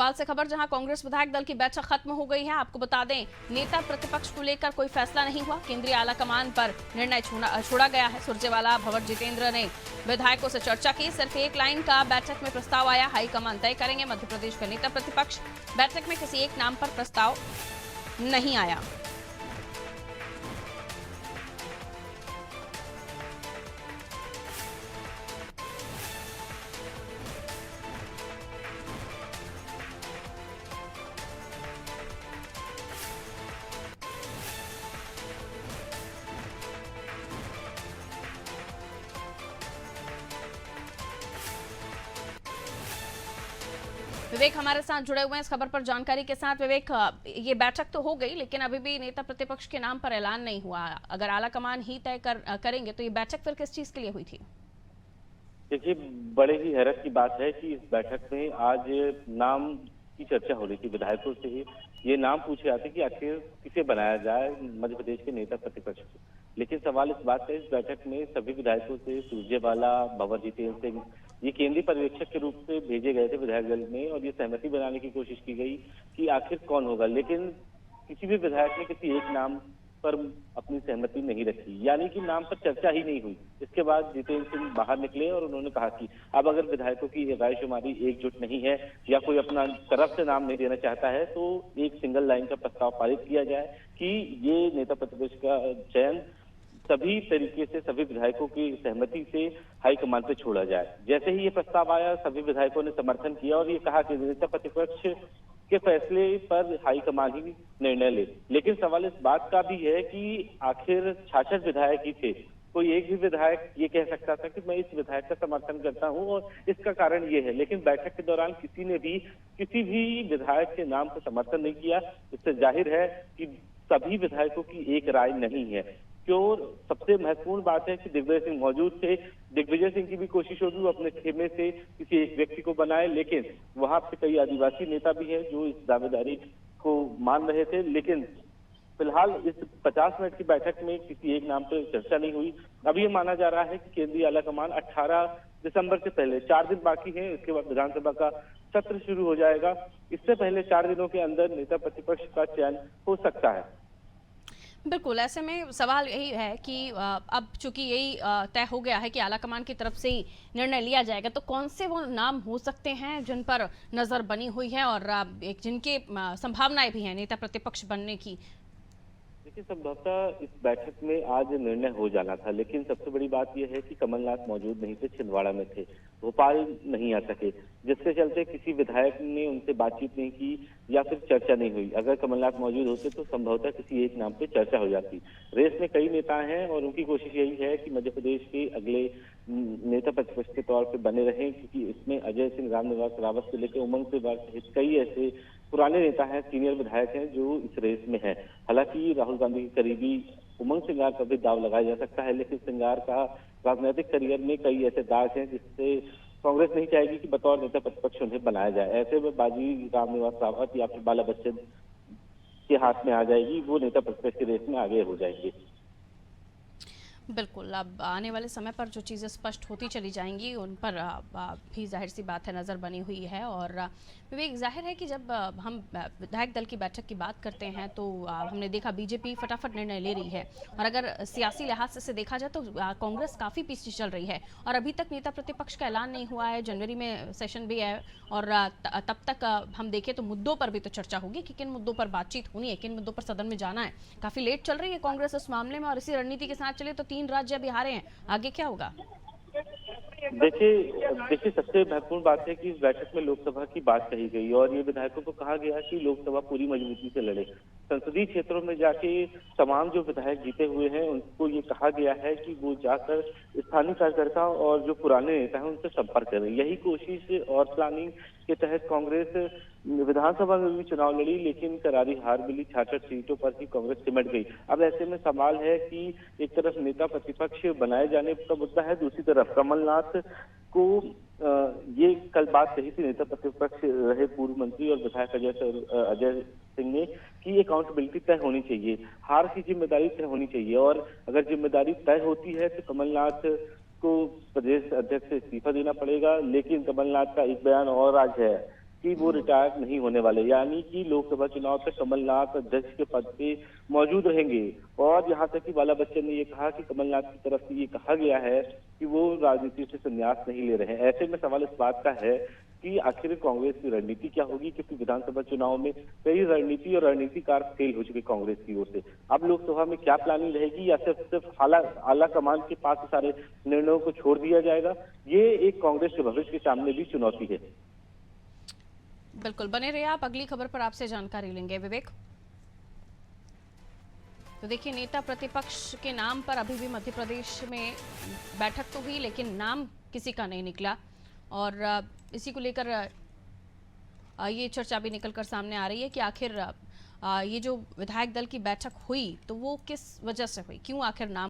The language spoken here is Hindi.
भोपाल से खबर, जहां कांग्रेस विधायक दल की बैठक खत्म हो गई है। आपको बता दें, नेता प्रतिपक्ष को लेकर कोई फैसला नहीं हुआ। केंद्रीय आलाकमान पर निर्णय छोड़ा गया है। सुरजेवाला, भंवर जितेंद्र ने विधायकों से चर्चा की। सिर्फ एक लाइन का बैठक में प्रस्ताव आया, हाईकमान तय करेंगे मध्य प्रदेश के नेता प्रतिपक्ष। बैठक में किसी एक नाम पर प्रस्ताव नहीं आया। विवेक हमारे साथ जुड़े हुए हैं इस खबर पर जानकारी के साथ। विवेक, ये बैठक तो हो गई, लेकिन अभी भी नेता प्रतिपक्ष के नाम पर ऐलान नहीं हुआ। अगर आलाकमान ही तय करेंगे तो ये बैठक फिर किस चीज के लिए हुई थी? देखिए, बड़े ही हैरत की बात है कि इस बैठक में आज नाम की चर्चा हो रही थी। विधायकों से ही ये नाम पूछे जाते कि आखिर किसे बनाया जाए मध्य प्रदेश के नेता प्रतिपक्ष को। लेकिन सवाल इस बात का, इस बैठक में सभी विधायकों से सुरजेवाला, भंवर जितेंद्र सिंह ये केंद्रीय पर्यवेक्षक के रूप से भेजे गए थे विधायक दल में, और ये सहमति बनाने की कोशिश की गई कि आखिर कौन होगा। लेकिन किसी भी विधायक ने किसी एक नाम पर अपनी सहमति नहीं रखी, यानी कि नाम पर चर्चा ही नहीं हुई। इसके बाद जितेंद्र सिंह बाहर निकले और उन्होंने कहा कि अब अगर विधायकों की रायशुमारी एकजुट नहीं है या कोई अपना तरफ से नाम नहीं देना चाहता है, तो एक सिंगल लाइन का प्रस्ताव पारित किया जाए कि ये नेता प्रतिपक्ष का चयन सभी तरीके से सभी विधायकों की सहमति से हाईकमान पे छोड़ा जाए। जैसे ही ये प्रस्ताव आया, सभी विधायकों ने समर्थन किया और ये कहा कि नेता प्रतिपक्ष के फैसले पर हाईकमान ही निर्णय ले। लेकिन सवाल इस बात का भी है कि आखिर 66 विधायक ही थे, कोई एक भी विधायक ये कह सकता था कि मैं इस विधायक का समर्थन करता हूं और इसका कारण ये है। लेकिन बैठक के दौरान किसी ने भी किसी भी विधायक के नाम का समर्थन नहीं किया। इससे जाहिर है कि सभी विधायकों की एक राय नहीं है। क्यों? सबसे महत्वपूर्ण बात है कि दिग्विजय सिंह मौजूद थे। दिग्विजय सिंह की भी कोशिश होगी वो अपने खेमे से किसी एक व्यक्ति को बनाए, लेकिन वहां पे कई आदिवासी नेता भी हैं जो इस दावेदारी को मान रहे थे। लेकिन फिलहाल इस 50 मिनट की बैठक में किसी एक नाम पर चर्चा नहीं हुई। अब ये माना जा रहा है कि केंद्रीय आलाकमान 18 दिसंबर से पहले, 4 दिन बाकी हैं, इसके बाद विधानसभा का सत्र शुरू हो जाएगा। इससे पहले 4 दिनों के अंदर नेता प्रतिपक्ष का चयन हो सकता है। बिल्कुल, ऐसे में सवाल यही है कि अब चूंकि यही तय हो गया है कि आलाकमान की तरफ से ही निर्णय लिया जाएगा, तो कौन से वो नाम हो सकते हैं जिन पर नजर बनी हुई है और जिनके संभावनाएं भी हैं नेता प्रतिपक्ष बनने की? देखिए, संभवतः इस बैठक में आज निर्णय हो जाना था, लेकिन सबसे बड़ी बात यह है कि कमलनाथ मौजूद नहीं थे, छिंदवाड़ा में थे, भोपाल नहीं आ सके, जिसके चलते किसी विधायक ने उनसे बातचीत नहीं की या फिर चर्चा नहीं हुई। अगर कमलनाथ मौजूद होते तो संभवतः किसी एक नाम पे चर्चा हो जाती। रेस में कई नेता हैं और उनकी कोशिश यही है कि मध्य प्रदेश के अगले नेता प्रतिपक्ष के तौर पे बने रहें, क्योंकि इसमें अजय सिंह, रामनिवास रावत से लेकर उमंग सिंगार सहित कई ऐसे पुराने नेता हैं, सीनियर विधायक हैं जो इस रेस में हैं। हालांकि राहुल गांधी के करीबी उमंग सिंगार पर भी दाव लगाया जा सकता है, लेकिन सिंगार का राजनीतिक करियर में कई ऐसे दाग हैं जिससे कांग्रेस नहीं चाहेगी कि बतौर नेता प्रतिपक्ष उन्हें बनाया जाए। ऐसे में बाजी रामनिवास रावत या फिर बाला बच्चन के हाथ में आ जाएगी, वो नेता प्रतिपक्ष की रेस में आगे हो जाएंगे। बिल्कुल, अब आने वाले समय पर जो चीज़ें स्पष्ट होती चली जाएंगी उन पर भी जाहिर सी बात है नज़र बनी हुई है। और विवेक, जाहिर है कि जब हम विधायक दल की बैठक की बात करते हैं तो हमने देखा बीजेपी फटाफट निर्णय ले रही है, और अगर सियासी लिहाज से देखा जाए तो कांग्रेस काफ़ी पीछे चल रही है और अभी तक नेता प्रतिपक्ष का ऐलान नहीं हुआ है। जनवरी में सेशन भी है और तब तक हम देखें तो मुद्दों पर भी तो चर्चा होगी कि किन मुद्दों पर बातचीत होनी है, किन मुद्दों पर सदन में जाना है। काफ़ी लेट चल रही है कांग्रेस इस मामले में, और इसी रणनीति के साथ चले तो 3 राज्य अभी हारे हैं, आगे क्या होगा? देखिए, सबसे महत्वपूर्ण बात है कि इस बैठक में लोकसभा की बात कही गई और ये विधायकों को कहा गया कि लोकसभा पूरी मजबूती से लड़े। संसदीय क्षेत्रों में जाके तमाम जो विधायक जीते हुए हैं उनको ये कहा गया है कि वो जाकर स्थानीय कार्यकर्ता और जो पुराने नेता हैं उनसे संपर्क करें। यही कोशिश और प्लानिंग के तहत कांग्रेस विधानसभा में भी चुनाव लड़ी, लेकिन करारी हार मिली। 66 सीटों पर ही कांग्रेस सिमट गई। अब ऐसे में सवाल है कि एक तरफ नेता प्रतिपक्ष बनाए जाने का मुद्दा है, दूसरी तरफ कमलनाथ को ये कल बात कही थी नेता प्रतिपक्ष रहे पूर्व मंत्री और विधायक अजय सिंह ने कि अकाउंटेबिलिटी तय होनी चाहिए, हार की जिम्मेदारी तय होनी चाहिए, और अगर जिम्मेदारी तय होती है तो कमलनाथ को प्रदेश अध्यक्ष से इस्तीफा देना पड़ेगा। लेकिन कमलनाथ का एक बयान और आज है कि वो रिटायर नहीं होने वाले, यानी कि लोकसभा चुनाव तक कमलनाथ अध्यक्ष के पद पे मौजूद रहेंगे। और यहाँ तक कि बाला बच्चन ने ये कहा कि कमलनाथ की तरफ से ये कहा गया है कि वो राजनीति से संन्यास नहीं ले रहे हैं। ऐसे में सवाल इस बात का है कि आखिर कांग्रेस की रणनीति क्या होगी, क्योंकि विधानसभा चुनाव में कई रणनीति और रणनीतिकार फेल हो चुके कांग्रेस की ओर से। अब लोकसभा में क्या प्लानिंग रहेगी, या सिर्फ आला कमान के पास सारे निर्णयों को छोड़ दिया जाएगा, ये एक कांग्रेस के भविष्य के सामने भी चुनौती है। बिल्कुल बने रहिए आप, अगली खबर पर आपसे जानकारी लेंगे विवेक। तो देखिए, नेता प्रतिपक्ष के नाम पर अभी भी मध्य प्रदेश में बैठक तो हुई, लेकिन नाम किसी का नहीं निकला। और इसी को लेकर ये चर्चा भी निकलकर सामने आ रही है कि आखिर ये जो विधायक दल की बैठक हुई तो वो किस वजह से हुई, क्यों आखिर नाम